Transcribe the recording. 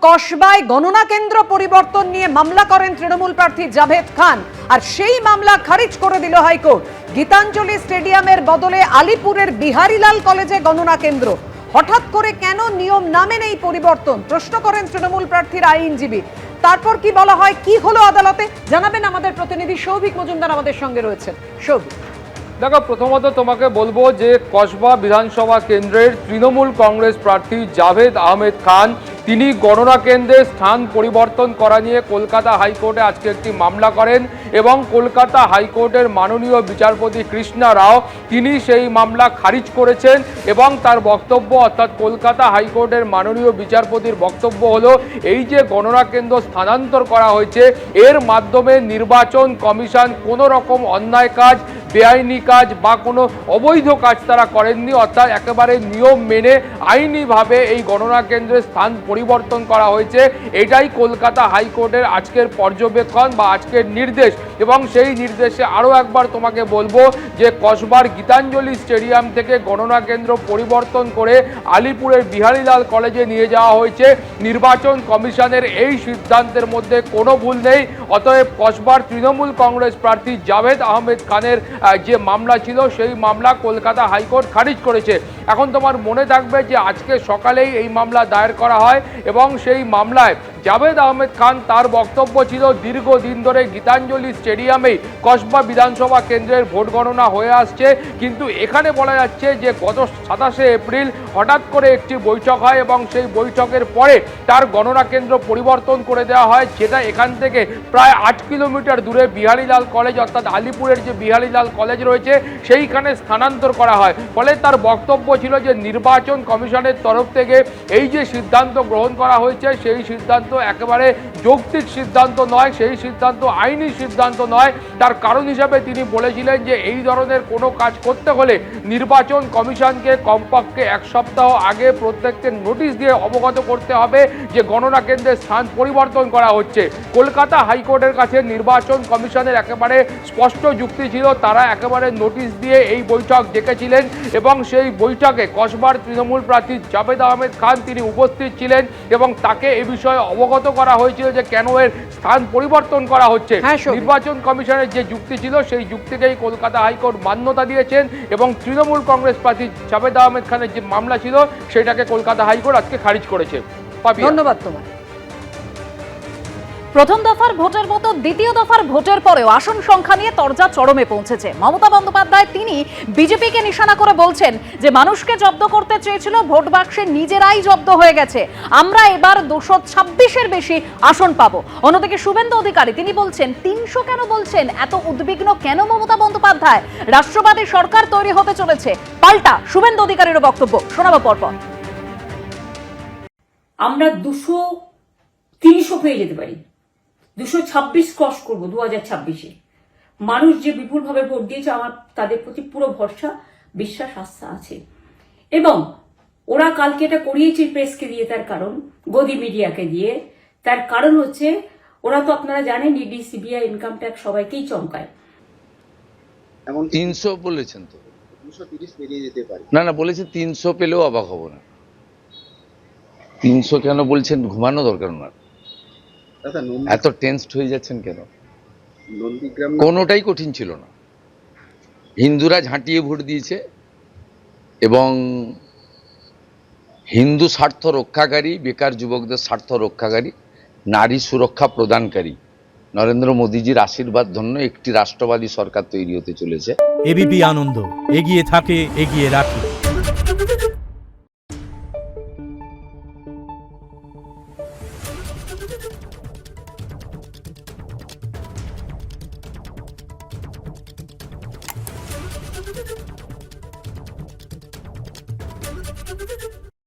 কসবায় গণনা কেন্দ্র পরিবর্তন নিয়ে মামলা করেন তৃণমূল প্রার্থী জাভেদ খান, আর সেই মামলা খারিজ করে দিল হাইকোর্ট। গীতাঞ্জলি স্টেডিয়ামের বদলে আলিপুরের বিহারীলাল কলেজে গণনা কেন্দ্র। হঠাৎ করে কেন নিয়ম না মেনে এই পরিবর্তন প্রশ্ন করেন তৃণমূল প্রার্থীর আইনজীবী। তারপর কি বলা হয়, কি হলো আদালতে, জানাবেন আমাদের প্রতিনিধি সৌভিক মজুমদার আমাদের সঙ্গে রয়েছেন। সৌভিক, দেখো, প্রথমত তোমাকে বলবো যে কসবা বিধানসভা কেন্দ্রের তৃণমূল কংগ্রেস প্রার্থী জাভেদ আহমেদ খান তিনি গণনা কেন্দ্রের স্থান পরিবর্তন করা নিয়ে কলকাতা হাইকোর্টে আজকে একটি মামলা করেন এবং কলকাতা হাইকোর্টের মাননীয় বিচারপতি কৃষ্ণা রাও তিনি সেই মামলা খারিজ করেছেন এবং তার বক্তব্য, অর্থাৎ কলকাতা হাইকোর্টের মাননীয় বিচারপতির বক্তব্য হলো এই যে গণনা কেন্দ্র স্থানান্তর করা হয়েছে এর মাধ্যমে নির্বাচন কমিশন কোনো রকম অন্যায় কাজ, বেআইনি কাজ বা কোনো অবৈধ কাজ তারা করেননি, অর্থাৎ একেবারে নিয়ম মেনে আইনিভাবে এই গণনা কেন্দ্রের স্থান পরিবর্তন করা হয়েছে। এটাই কলকাতা হাইকোর্টের আজকের পর্যবেক্ষণ বা আজকের নির্দেশ। এবং সেই নির্দেশে আরও একবার তোমাকে বলবো যে কসবার গীতাঞ্জলি স্টেডিয়াম থেকে গণনা কেন্দ্র পরিবর্তন করে আলিপুরের বিহারীলাল কলেজে নিয়ে যাওয়া হয়েছে। নির্বাচন কমিশনের এই সিদ্ধান্তের মধ্যে কোনো ভুল নেই। অতএব কসবার তৃণমূল কংগ্রেস প্রার্থী জাভেদ আহমেদ খানের যে মামলা ছিল সেই মামলা কলকাতা হাইকোর্ট খারিজ করেছে। এখন তোমার মনে থাকবে যে আজকে সকালেই এই মামলা দায়ের করা হয় এবং সেই মামলায় জাভেদ আহমেদ খান তার বক্তব্য ছিল দীর্ঘদিন ধরে গীতাঞ্জলি স্টেডিয়ামেই কসবা বিধানসভা কেন্দ্রের ভোট গণনা হয়ে আসছে, কিন্তু এখানে বলা যাচ্ছে যে গত 27শে এপ্রিল হঠাৎ করে একটি বৈঠক হয় এবং সেই বৈঠকের পরে তার গণনা কেন্দ্র পরিবর্তন করে দেওয়া হয়, যেটা এখান থেকে প্রায় 8 কিলোমিটার দূরে বিহারীলাল কলেজ, অর্থাৎ আলিপুরের যে বিহারীলাল কলেজ রয়েছে সেইখানে স্থানান্তর করা হয়। ফলে তার বক্তব্য ছিল যে নির্বাচন কমিশনের তরফ থেকে এই যে সিদ্ধান্ত গ্রহণ করা হয়েছে সেই সিদ্ধান্ত একেবারে যৌক্তিক সিদ্ধান্ত নয়, সেই সিদ্ধান্ত আইনি সিদ্ধান্ত নয়। তার কারণ হিসাবে তিনি বলেছিলেন যে এই ধরনের কোনো কাজ করতে হলে নির্বাচন কমিশনকে কমপক্ষে 1 সপ্তাহ আগে প্রত্যেককে নোটিশ দিয়ে অবগত করতে হবে যে গণনা কেন্দ্রের স্থান পরিবর্তন করা হচ্ছে। কলকাতা হাইকোর্টের কাছে নির্বাচন কমিশনের একেবারে স্পষ্ট যুক্তি ছিল, তারা একেবারে নোটিশ দিয়ে এই বৈঠক ডেকেছিলেন এবং সেই বৈঠকে কসবার তৃণমূল প্রার্থী জাভেদ আহমেদ খান তিনি উপস্থিত ছিলেন এবং তাকে এ বিষয়ে অবগত করা হয়েছিল যে কেন এর স্থান পরিবর্তন করা হচ্ছে। নির্বাচন কমিশনের যে যুক্তি ছিল সেই যুক্তিকেই কলকাতা হাইকোর্ট মান্যতা দিয়েছেন এবং তৃণমূল কংগ্রেস প্রার্থী জাভেদ আহমেদ খানের যে মামলা ছিল সেটাকে কলকাতা হাইকোর্ট আজকে খারিজ করেছে। ধন্যবাদ তোমার। প্রথম দফার ভোটের মতো দ্বিতীয় দফার ভোটের পরেও আসন সংখ্যা নিয়ে তরজা চরমে পৌঁছেছে। মমতা বন্দ্যোপাধ্যায় তিনি বিজেপিকে নিশানা করে বলছেন যে মানুষকে জব্দ করতে চেয়েছিল, ভোট বাক্সে নিজেরাই জব্দ হয়ে গেছে, আমরা এবার 226-এর বেশি আসন পাবো। অন্যদিকে শুভেন্দু অধিকারী তিনি বলছেন 300 কেন বলছেন, এত উদ্বিগ্ন কেন মমতা বন্দ্যোপাধ্যায়, রাষ্ট্রবাদী সরকার তৈরি হতে চলেছে। পাল্টা শুভেন্দু অধিকারীর বক্তব্য শোনাবো পরপর। আমরা 200-300 পেয়ে যেতে পারি, 226 ক্রস করবো 2026-এ। মানুষ যে বিপুলভাবে ভোট দিয়েছে আমার তাদের প্রতি পুরো ভরসা, বিশ্বাস, আস্থা আছে। এবং ওরা কালকে এটা করিয়েছে প্রেসকে দিয়ে, তার কারণ গদি মিডিয়াকে দিয়ে, তার কারণ হচ্ছে ওরা তো আপনারা জানেন ইডি, সিবিআই, ইনকাম ট্যাক্স সবাইকেই চমকায়। এমন 300 বলেছেন তো, 230 পেরিয়ে যেতে পারে। না বলেছে 300 পেলেও অবাক হব না। 300 কেন বলছেন, ঘুমানো দরকার না, এত টেন্সড হয়ে যাচ্ছেন কেন? কোনোটাই কঠিন ছিল না। হিন্দুরা ঝাঁটিয়ে ভোট দিয়েছে এবং হিন্দু স্বার্থ রক্ষাকারী, বেকার যুবকদের স্বার্থ রক্ষাকারী, নারী সুরক্ষা প্রদানকারী নরেন্দ্র মোদীজির আশীর্বাদ ধন্য একটি রাষ্ট্রবাদী সরকার তৈরি হতে চলেছে। এবিপি আনন্দ এগিয়ে থাকে, এগিয়ে রাখে।